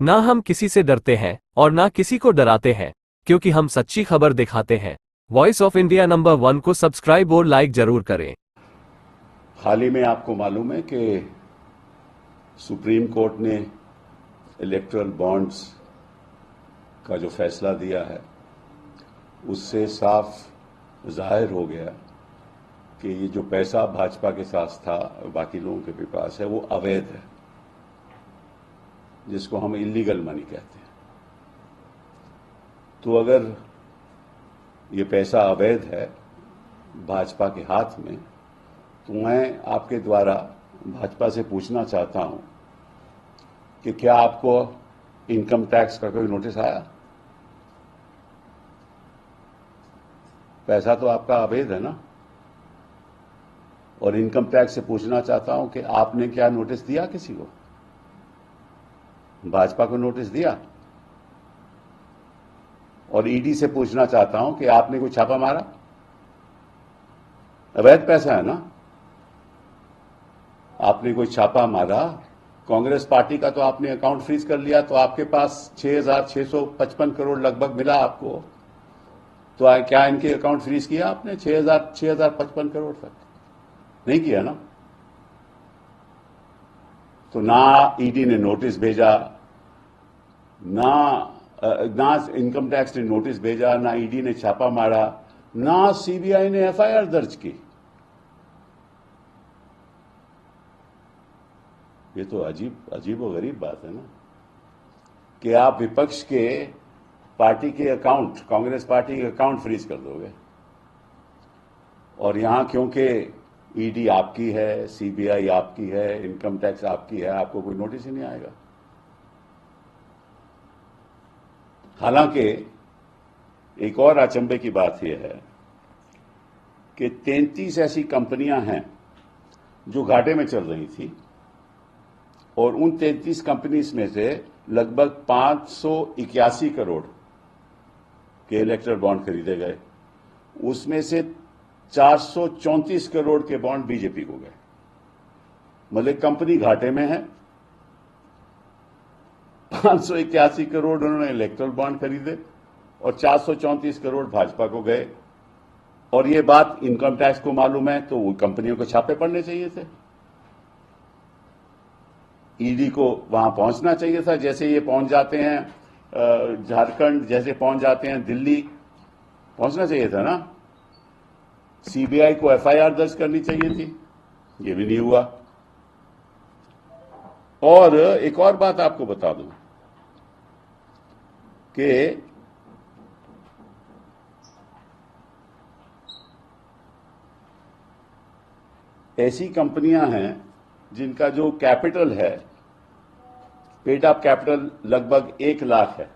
ना हम किसी से डरते हैं और ना किसी को डराते हैं, क्योंकि हम सच्ची खबर दिखाते हैं। वॉइस ऑफ इंडिया नंबर 1 को सब्सक्राइब और लाइक जरूर करें। हाल ही में आपको मालूम है कि सुप्रीम कोर्ट ने इलेक्टोरल बॉन्ड्स का जो फैसला दिया है उससे साफ जाहिर हो गया कि ये जो पैसा भाजपा के साथ था बाकी लोगों के भी पास है वो अवैध है, जिसको हम इलीगल मनी कहते हैं। तो अगर ये पैसा अवैध है भाजपा के हाथ में, तो मैं आपके द्वारा भाजपा से पूछना चाहता हूं कि क्या आपको इनकम टैक्स का कोई नोटिस आया? पैसा तो आपका अवैध है ना। और इनकम टैक्स से पूछना चाहता हूं कि आपने क्या नोटिस दिया किसी को? भाजपा को नोटिस दिया? और ईडी से पूछना चाहता हूं कि आपने कोई छापा मारा? अवैध पैसा है ना। आपने कोई छापा मारा? कांग्रेस पार्टी का तो आपने अकाउंट फ्रीज कर लिया, तो आपके पास 6,655 करोड़ लगभग मिला आपको। तो क्या इनके अकाउंट फ्रीज किया आपने? 6,055 करोड़ तक नहीं किया ना। तो ना ईडी ने नोटिस भेजा, ना इनकम टैक्स ने नोटिस भेजा, ना ईडी ने छापा मारा, ना सीबीआई ने एफआईआर दर्ज की। ये तो अजीब और गरीब बात है ना कि आप विपक्ष के पार्टी के अकाउंट, कांग्रेस पार्टी के अकाउंट फ्रीज कर दोगे, और यहां क्योंकि ईडी आपकी है, सीबीआई आपकी है, इनकम टैक्स आपकी है, आपको कोई नोटिस ही नहीं आएगा। हालांकि एक और अचंभे की बात यह है कि 33 ऐसी कंपनियां हैं जो घाटे में चल रही थी, और उन 33 कंपनीज में से लगभग 581 करोड़ के इलेक्टोरल बॉन्ड खरीदे गए। उसमें से 434 करोड़ के बॉन्ड बीजेपी को गए। मतलब कंपनी घाटे में है, 581 करोड़ उन्होंने इलेक्टोरल बॉन्ड खरीदे और 434 करोड़ भाजपा को गए। और ये बात इनकम टैक्स को मालूम है, तो वो कंपनियों को छापे पड़ने चाहिए थे, ईडी को वहां पहुंचना चाहिए था। जैसे ये पहुंच जाते हैं झारखंड, जैसे पहुंच जाते हैं दिल्ली, पहुंचना चाहिए था ना। सीबीआई को एफआईआर दर्ज करनी चाहिए थी, ये भी नहीं हुआ। और एक और बात आपको बता दूं कि ऐसी कंपनियां हैं जिनका जो कैपिटल है, पेड अप कैपिटल लगभग 1 लाख है,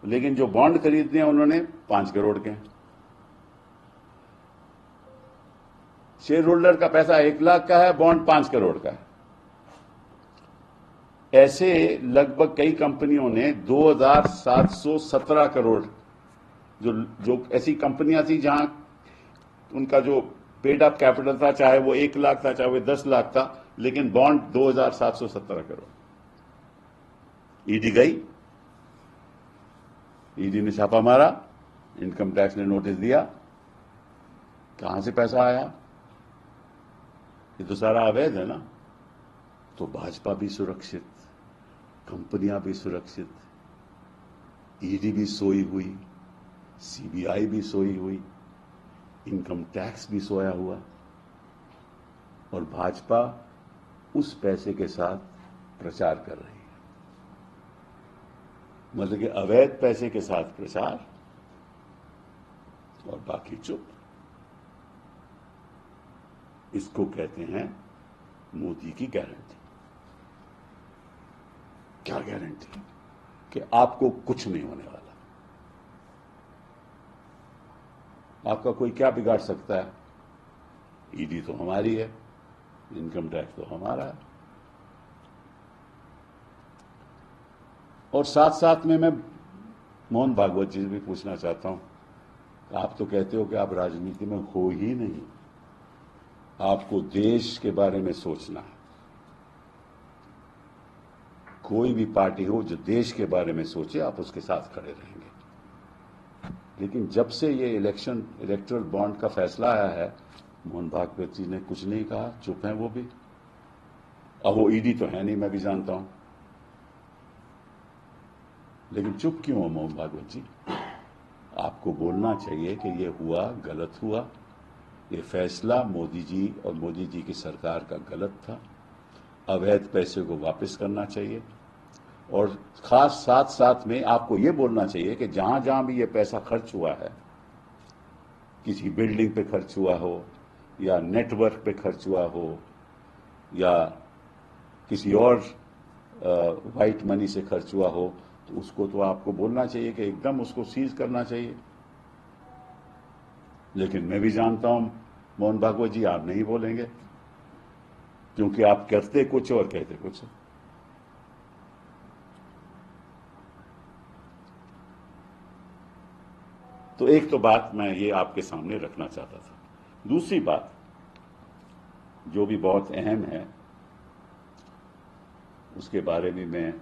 लेकिन जो बॉन्ड खरीदने हैं उन्होंने 5 करोड़ के। शेयर होल्डर का पैसा 1 लाख का है, बॉन्ड 5 करोड़ का है। ऐसे लगभग कई कंपनियों ने 2,717 करोड़, जो ऐसी कंपनियां थी जहां उनका जो पेड अप कैपिटल था, चाहे वो 1 लाख था चाहे वो 10 लाख था, लेकिन बॉन्ड 2,717 करोड़। ईडी गई, ईडी ने छापा मारा, इनकम टैक्स ने नोटिस दिया, कहां से पैसा आया? ये तो सारा अवैध है ना। तो भाजपा भी सुरक्षित, कंपनियां भी सुरक्षित, ईडी भी सोई हुई, सीबीआई भी सोई हुई, इनकम टैक्स भी सोया हुआ, और भाजपा उस पैसे के साथ प्रचार कर रही है। मतलब कि अवैध पैसे के साथ प्रचार और बाकी चुप। इसको कहते हैं मोदी की गारंटी। क्या गारंटी? कि आपको कुछ नहीं होने वाला। आपका कोई क्या बिगाड़ सकता है? ईडी तो हमारी है, इनकम टैक्स तो हमारा है। और साथ साथ में मैं मोहन भागवत जी से भी पूछना चाहता हूं, आप तो कहते हो कि आप राजनीति में हो ही नहीं, आपको देश के बारे में सोचना है। कोई भी पार्टी हो जो देश के बारे में सोचे, आप उसके साथ खड़े रहेंगे। लेकिन जब से ये इलेक्टोरल बॉन्ड का फैसला आया है, मोहन भागवत जी ने कुछ नहीं कहा, चुप हैं वो भी। अब वो ईडी तो है नहीं, मैं भी जानता हूं, लेकिन चुप क्यों हो मोहन भागवत जी? आपको बोलना चाहिए कि ये हुआ, गलत हुआ, ये फैसला मोदी जी और मोदी जी की सरकार का गलत था, अवैध पैसे को वापस करना चाहिए। और खास साथ साथ में आपको ये बोलना चाहिए कि जहां जहां भी ये पैसा खर्च हुआ है, किसी बिल्डिंग पे खर्च हुआ हो या नेटवर्क पे खर्च हुआ हो या किसी और वाइट मनी से खर्च हुआ हो, तो उसको तो आपको बोलना चाहिए कि एकदम उसको सीज करना चाहिए। लेकिन मैं भी जानता हूं मोहन भागवत जी, आप नहीं बोलेंगे, क्योंकि आप करते कुछ और कहते कुछ। तो एक तो बात मैं ये आपके सामने रखना चाहता था। दूसरी बात जो भी बहुत अहम है, उसके बारे में मैं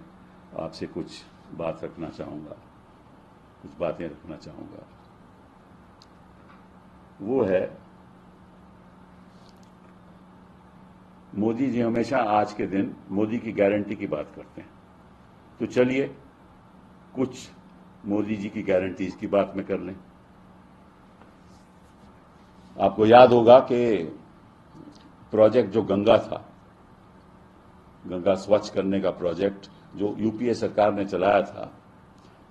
आपसे कुछ बात रखना चाहूंगा, कुछ बातें रखना चाहूंगा। वो है, मोदी जी हमेशा आज के दिन मोदी की गारंटी की बात करते हैं, तो चलिए कुछ मोदी जी की गारंटीज की बात में कर लें। आपको याद होगा कि प्रोजेक्ट जो गंगा था, गंगा स्वच्छ करने का प्रोजेक्ट जो यूपीए सरकार ने चलाया था,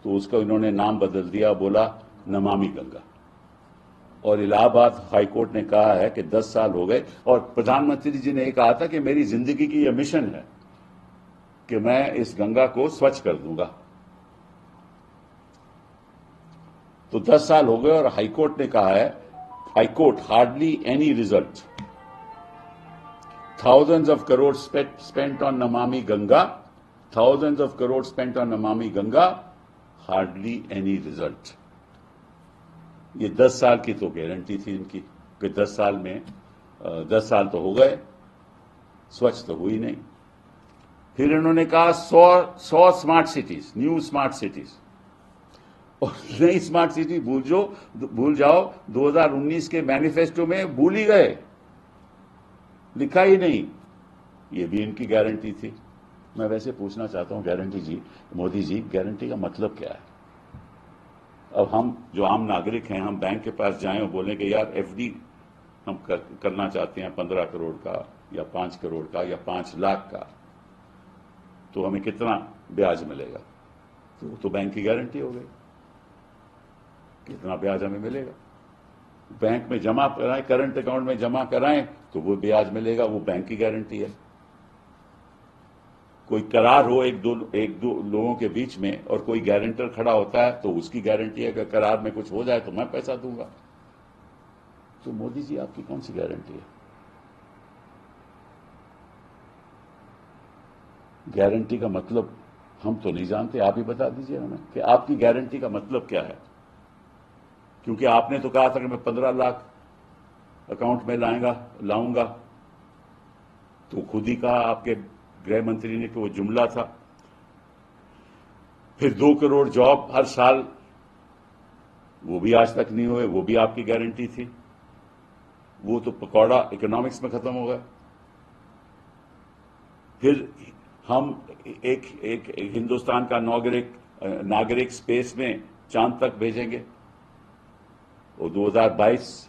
तो उसका इन्होंने नाम बदल दिया, बोला नमामि गंगा। और इलाहाबाद हाईकोर्ट ने कहा है कि 10 साल हो गए, और प्रधानमंत्री जी ने कहा था कि मेरी जिंदगी की यह मिशन है कि मैं इस गंगा को स्वच्छ कर दूंगा। तो 10 साल हो गए और हाईकोर्ट ने कहा है, high court, hardly any result, thousands of crores spent on Namami Ganga, thousands of crores spent on Namami Ganga, hardly any result. ये 10 साल की तो गारंटी थी इनकी कि 10 साल में 10 साल तो हो गए, स्वच्छ तो हुई नहीं। फिर इन्होंने कहा 100 smart cities, new smart cities, और नई स्मार्ट सिटी भूल जाओ 2019 के मैनिफेस्टो में भूल ही गए, लिखा ही नहीं। ये भी इनकी गारंटी थी। मैं वैसे पूछना चाहता हूं गारंटी जी, मोदी जी, गारंटी का मतलब क्या है? अब हम जो आम नागरिक हैं, हम बैंक के पास जाएं और बोलें कि यार एफडी हम करना चाहते हैं 15 करोड़ का या 5 करोड़ का या 5 लाख का, तो हमें कितना ब्याज मिलेगा? तो बैंक की गारंटी हो गई, कितना ब्याज हमें मिलेगा। बैंक में जमा कराएं, करंट अकाउंट में जमा कराएं तो वो ब्याज मिलेगा, वो बैंक की गारंटी है। कोई करार हो एक दो लोगों के बीच में और कोई गारंटर खड़ा होता है, तो उसकी गारंटी है कि करार में कुछ हो जाए तो मैं पैसा दूंगा। तो मोदी जी, आपकी कौन सी गारंटी है? गारंटी का मतलब हम तो नहीं जानते, आप ही बता दीजिए हमें कि आपकी गारंटी का मतलब क्या है। क्योंकि आपने तो कहा था कि मैं 15 लाख अकाउंट में लाऊंगा, तो खुद ही कहा आपके गृह मंत्री ने कि वो जुमला था। फिर 2 करोड़ जॉब हर साल, वो भी आज तक नहीं हुए, वो भी आपकी गारंटी थी। वो तो पकौड़ा इकोनॉमिक्स में खत्म हो गया। फिर हम एक हिंदुस्तान का नागरिक स्पेस में चांद तक भेजेंगे, वो 2022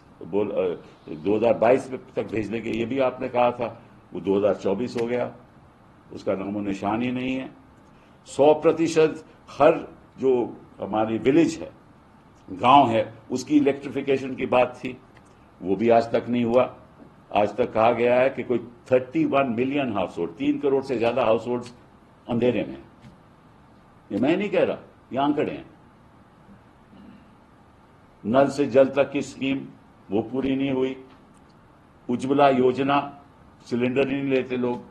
तक भेजने के, ये भी आपने कहा था। वो 2024 हो गया, उसका नामो निशान ही नहीं है। 100% हर जो हमारी विलेज है, गांव है, उसकी इलेक्ट्रिफिकेशन की बात थी, वो भी आज तक नहीं हुआ। आज तक कहा गया है कि कोई 31 मिलियन हाउस होल्ड, 3 करोड़ से ज्यादा हाउस होल्ड अंधेरे में। ये मैं नहीं कह रहा, ये आंकड़े हैं। नल से जल तक की स्कीम वो पूरी नहीं हुई। उज्ज्वला योजना, सिलेंडर ही नहीं लेते लोग।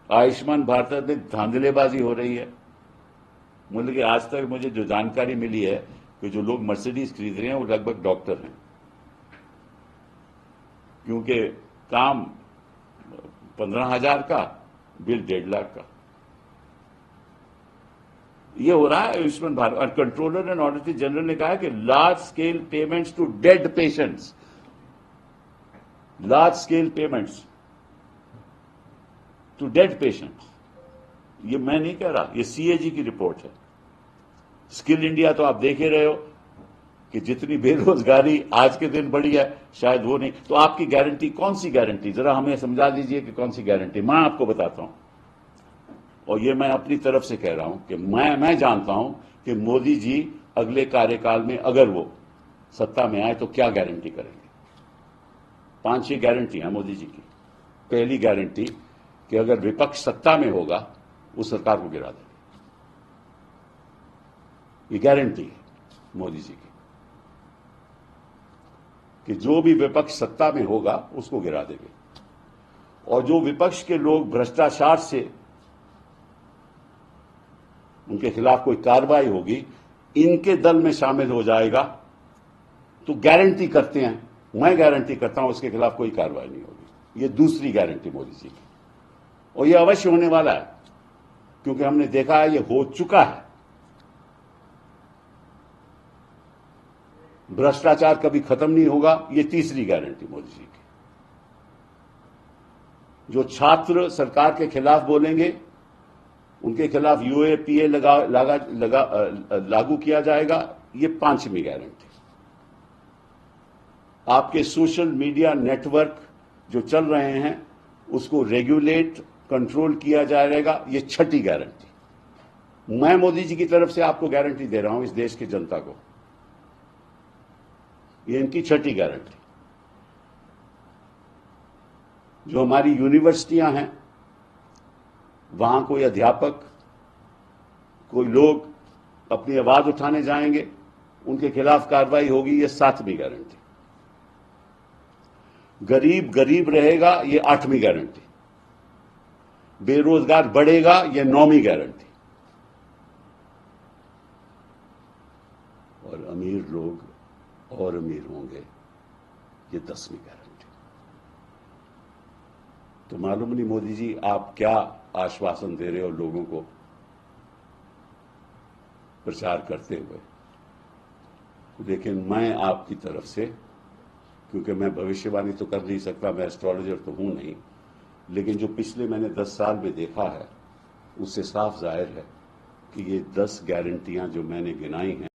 आयुष्मान भारत में धांधलेबाजी हो रही है। मतलब कि आज तक मुझे जो जानकारी मिली है कि जो लोग मर्सिडीज खरीद रहे हैं वो लगभग डॉक्टर हैं, क्योंकि काम 15,000 का बिल 1.5 लाख का। ये हो रहा है आयुष्मान भारत। और कंट्रोलर एंड ऑडिटर जनरल ने कहा कि large scale payments to dead patients, large scale payments to dead patients, ये मैं नहीं कह रहा, ये सीएजी की रिपोर्ट है। स्किल इंडिया तो आप देख ही रहे हो कि जितनी बेरोजगारी आज के दिन बढ़ी है, शायद वो नहीं। तो आपकी गारंटी कौन सी गारंटी, जरा हमें समझा दीजिए कि कौन सी गारंटी। मैं आपको बताता हूं, और ये मैं अपनी तरफ से कह रहा हूं कि मैं जानता हूं कि मोदी जी अगले कार्यकाल में अगर वो सत्ता में आए तो क्या गारंटी करेंगे। 5-6 गारंटी है मोदी जी की। पहली गारंटी कि अगर विपक्ष सत्ता में होगा, उस सरकार को गिरा देंगे। ये गारंटी है मोदी जी की कि जो भी विपक्ष सत्ता में होगा उसको गिरा देंगे। और जो विपक्ष के लोग भ्रष्टाचार से उनके खिलाफ कोई कार्रवाई होगी, इनके दल में शामिल हो जाएगा, तो गारंटी करते हैं, मैं गारंटी करता हूं उसके खिलाफ कोई कार्रवाई नहीं होगी। ये दूसरी गारंटी मोदी जी की, और ये अवश्य होने वाला है, क्योंकि हमने देखा है ये हो चुका है। भ्रष्टाचार कभी खत्म नहीं होगा, ये तीसरी गारंटी मोदी जी की। जो छात्र सरकार के खिलाफ बोलेंगे, उनके खिलाफ यूएपीए लागू किया जाएगा, ये 5वीं गारंटी। आपके सोशल मीडिया नेटवर्क जो चल रहे हैं उसको रेगुलेट, कंट्रोल किया जाएगा, ये 6ठी गारंटी। मैं मोदी जी की तरफ से आपको गारंटी दे रहा हूं, इस देश की जनता को, ये इनकी 6ठी गारंटी। जो हमारी यूनिवर्सिटियां हैं, वहां कोई अध्यापक, कोई लोग अपनी आवाज उठाने जाएंगे, उनके खिलाफ कार्रवाई होगी, ये 7वीं गारंटी। गरीब गरीब रहेगा, ये 8वीं गारंटी। बेरोजगार बढ़ेगा, ये 9वीं गारंटी। और अमीर लोग और अमीर होंगे, ये 10वीं गारंटी। तो मालूम नहीं मोदी जी आप क्या आश्वासन दे रहे हो लोगों को प्रचार करते हुए, लेकिन मैं आपकी तरफ से, क्योंकि मैं भविष्यवाणी तो कर नहीं सकता, मैं एस्ट्रोलॉजर तो हूं नहीं, लेकिन जो पिछले मैंने 10 साल में देखा है उससे साफ जाहिर है कि ये 10 गारंटियां जो मैंने गिनाई हैं